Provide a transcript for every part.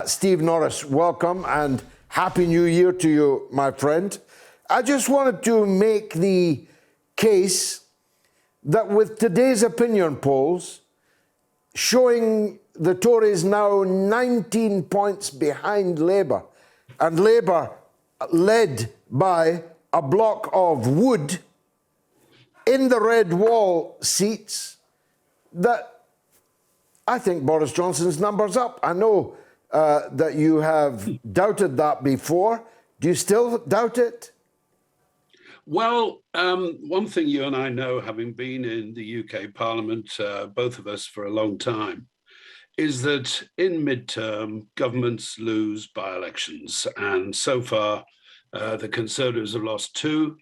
Steve Norris, welcome and Happy New Year to you, my friend. I just wanted to make the case that with today's opinion polls showing the Tories now 19 points behind Labour, and Labour led by a block of wood in the red wall seats, that I think Boris Johnson's number's up. I know that you have doubted that before. Do you still doubt it? Well, one thing you and I know, having been in the UK Parliament, both of us for a long time, is that in midterm, governments lose by-elections. And so far, the Conservatives have lost two,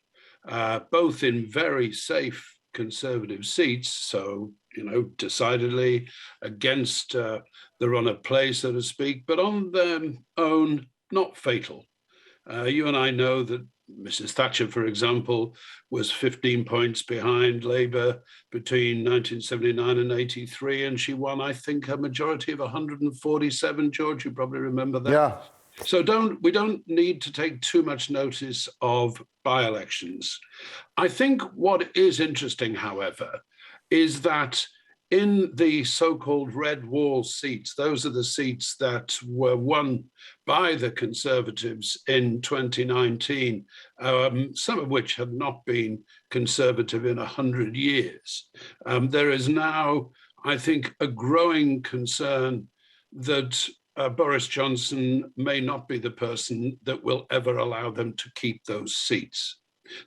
both in very safe Conservative seats. So, you know, decidedly against the run of play, so to speak, but on their own, not fatal. You and I know that Mrs. Thatcher, for example, was 15 points behind Labour between 1979 and 83, and she won, I think, a majority of 147. George, you probably remember that. Yeah. So we don't need to take too much notice of by-elections. I think what is interesting, however, is that in the so-called red wall seats, those are the seats that were won by the Conservatives in 2019, some of which had not been Conservative in 100 years. There is now, I think, a growing concern that Boris Johnson may not be the person that will ever allow them to keep those seats.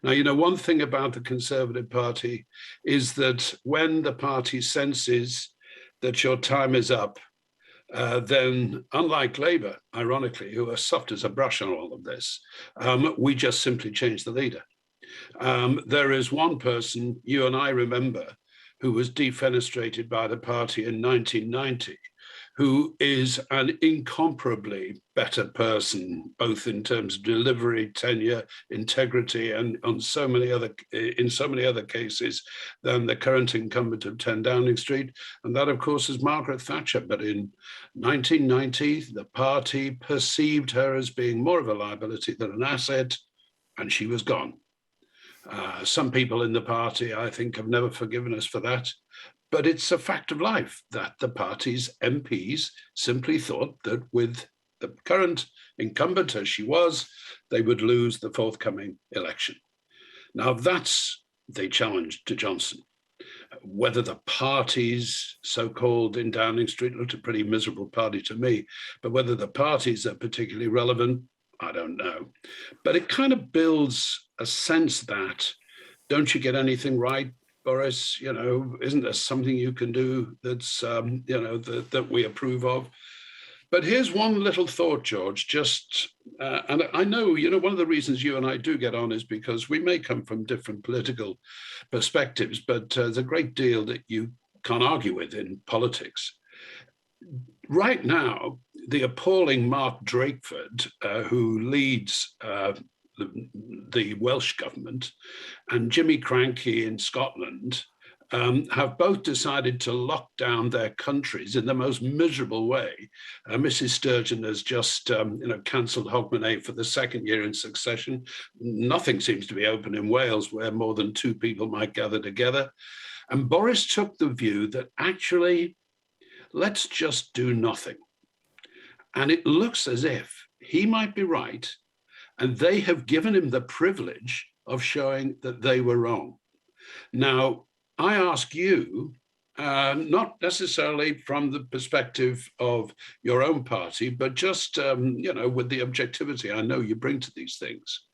Now, you know, one thing about the Conservative Party is that when the party senses that your time is up, then unlike Labour, ironically, who are soft as a brush on all of this, we just simply change the leader. There is one person you and I remember who was defenestrated by the party in 1990, who is an incomparably better person, both in terms of delivery, tenure, integrity, and in so many other cases than the current incumbent of 10 Downing Street. And that, of course, is Margaret Thatcher. But in 1990, the party perceived her as being more of a liability than an asset, and she was gone. Some people in the party, I think, have never forgiven us for that. But it's a fact of life that the party's MPs simply thought that with the current incumbent as she was, they would lose the forthcoming election. Now that's the challenge to Johnson. Whether the parties, so-called in Downing Street, looked a pretty miserable party to me, but whether the parties are particularly relevant, I don't know. But it kind of builds a sense that, don't you get anything right, Boris? You know, isn't there something you can do that's, you know, that we approve of? But here's one little thought, George, and I know, you know, one of the reasons you and I do get on is because we may come from different political perspectives, but there's a great deal that you can't argue with in politics. Right now, the appalling Mark Drakeford, who leads the Welsh government, and Jimmy Krankie in Scotland have both decided to lock down their countries in the most miserable way. Mrs. Sturgeon has just cancelled Hogmanay for the second year in succession. Nothing seems to be open in Wales, where more than two people might gather together. And Boris took the view that actually, let's just do nothing. And it looks as if he might be right, and they have given him the privilege of showing that they were wrong. Now, I ask you, not necessarily from the perspective of your own party, but just, with the objectivity I know you bring to these things.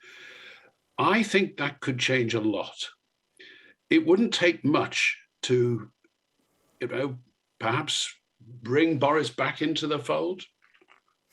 I think that could change a lot. It wouldn't take much to, perhaps bring Boris back into the fold.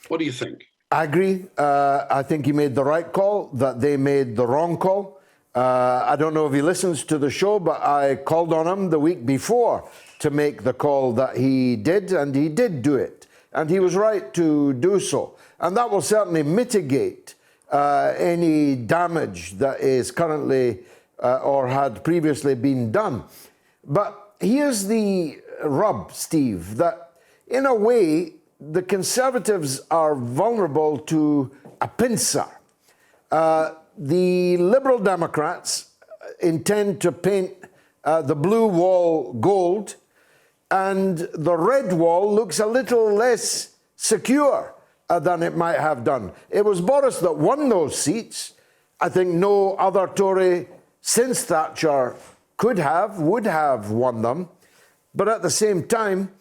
What do you think? I agree. I think he made the right call, that they made the wrong call. I don't know if he listens to the show, but I called on him the week before to make the call that he did, and he did do it. And he was right to do so. And that will certainly mitigate any damage that is currently or had previously been done. But here's the rub, Steve, that in a way, the Conservatives are vulnerable to a pincer. The Liberal Democrats intend to paint the blue wall gold, and the red wall looks a little less secure than it might have done. It was Boris that won those seats. I think no other Tory since Thatcher would have won them. But at the same time,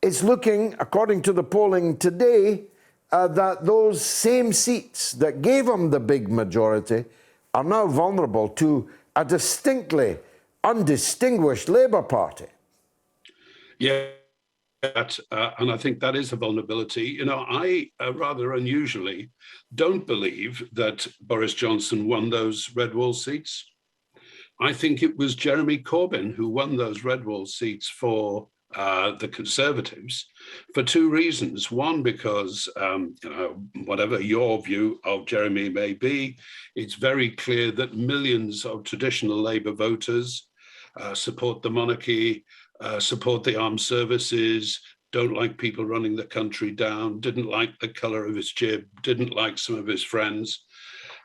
it's looking, according to the polling today, that those same seats that gave him the big majority are now vulnerable to a distinctly undistinguished Labour Party. Yeah, and I think that is a vulnerability. You know, I rather unusually don't believe that Boris Johnson won those red wall seats. I think it was Jeremy Corbyn who won those red wall seats for the Conservatives for two reasons. One, because, you know, whatever your view of Jeremy may be, it's very clear that millions of traditional Labour voters support the monarchy, support the armed services, don't like people running the country down, didn't like the colour of his jib, didn't like some of his friends.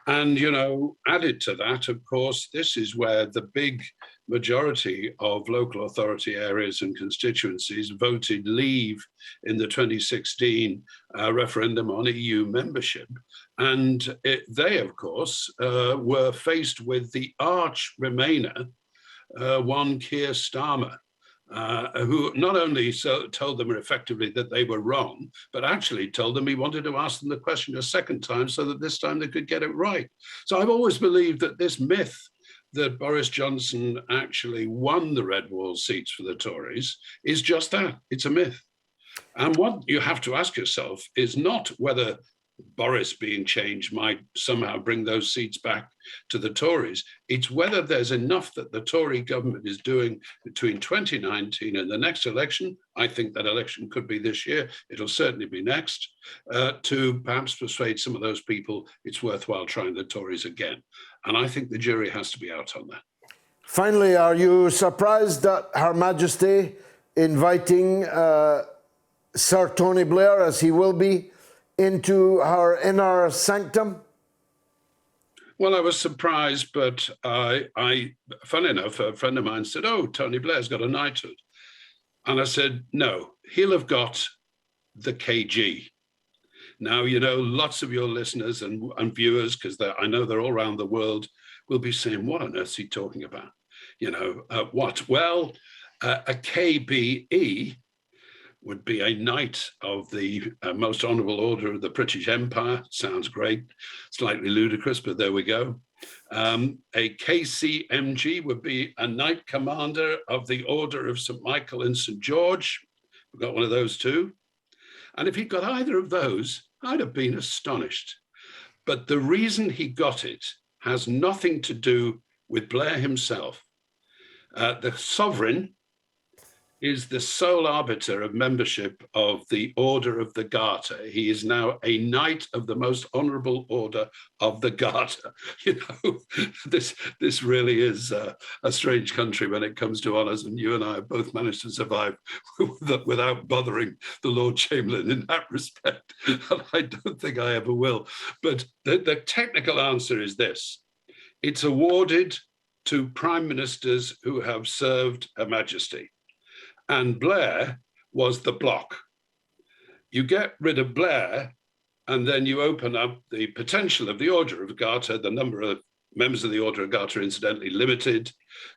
And, you know, added to that, of course, this is where the big majority of local authority areas and constituencies voted leave in the 2016 referendum on EU membership. And they, of course, were faced with the arch Remainer, one Keir Starmer, who not only told them effectively that they were wrong, but actually told them he wanted to ask them the question a second time so that this time they could get it right. So I've always believed that this myth that Boris Johnson actually won the red wall seats for the Tories is just that. It's a myth. And what you have to ask yourself is not whether Boris being changed might somehow bring those seats back to the Tories. It's whether there's enough that the Tory government is doing between 2019 and the next election. I think that election could be this year. It'll certainly be next, to perhaps persuade some of those people it's worthwhile trying the Tories again. And I think the jury has to be out on that. Finally, are you surprised at Her Majesty inviting Sir Tony Blair, as he will be, into her inner sanctum? Well, I was surprised, but funny enough, a friend of mine said, "Oh, Tony Blair's got a knighthood." And I said, "No, he'll have got the KG." Now, you know, lots of your listeners and viewers, because I know they're all around the world, will be saying, "What on earth is he talking about?" You know, what? Well, a KBE would be a Knight of the Most Honourable Order of the British Empire. Sounds great, slightly ludicrous, but there we go. A KCMG would be a Knight Commander of the Order of St. Michael and St. George. We've got one of those too. And if he'd got either of those, I'd have been astonished. But the reason he got it has nothing to do with Blair himself. The sovereign is the sole arbiter of membership of the Order of the Garter. He is now a Knight of the Most Honourable Order of the Garter. You know, this really is a strange country when it comes to honours, and you and I have both managed to survive without bothering the Lord Chamberlain in that respect. And I don't think I ever will. But the technical answer is this. It's awarded to prime ministers who have served Her Majesty. And Blair was the block. You get rid of Blair, and then you open up the potential of the Order of Garter, the number of members of the Order of Garter, incidentally, limited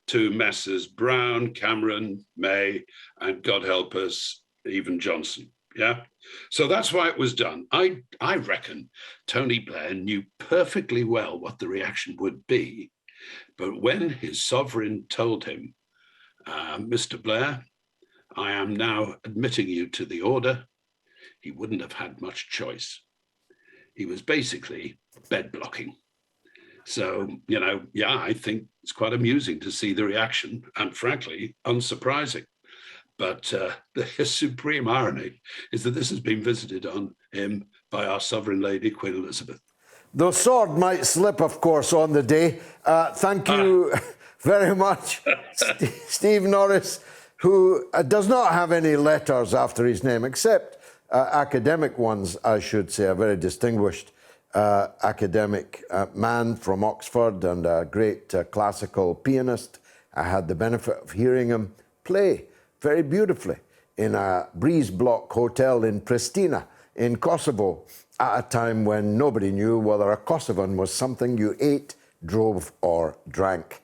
to Messrs. Brown, Cameron, May, and God help us, even Johnson. Yeah. So that's why it was done. I reckon Tony Blair knew perfectly well what the reaction would be. But when his sovereign told him, Mr. Blair, I am now admitting you to the order, he wouldn't have had much choice. He was basically bed blocking. So, you know, yeah, I think it's quite amusing to see the reaction, and frankly, unsurprising. But the supreme irony is that this has been visited on him by our sovereign lady, Queen Elizabeth. The sword might slip, of course, on the day. Thank you very much, Steve Norris, who does not have any letters after his name, except academic ones, I should say, a very distinguished academic man from Oxford and a great classical pianist. I had the benefit of hearing him play very beautifully in a breeze block hotel in Pristina in Kosovo at a time when nobody knew whether a Kosovan was something you ate, drove or drank.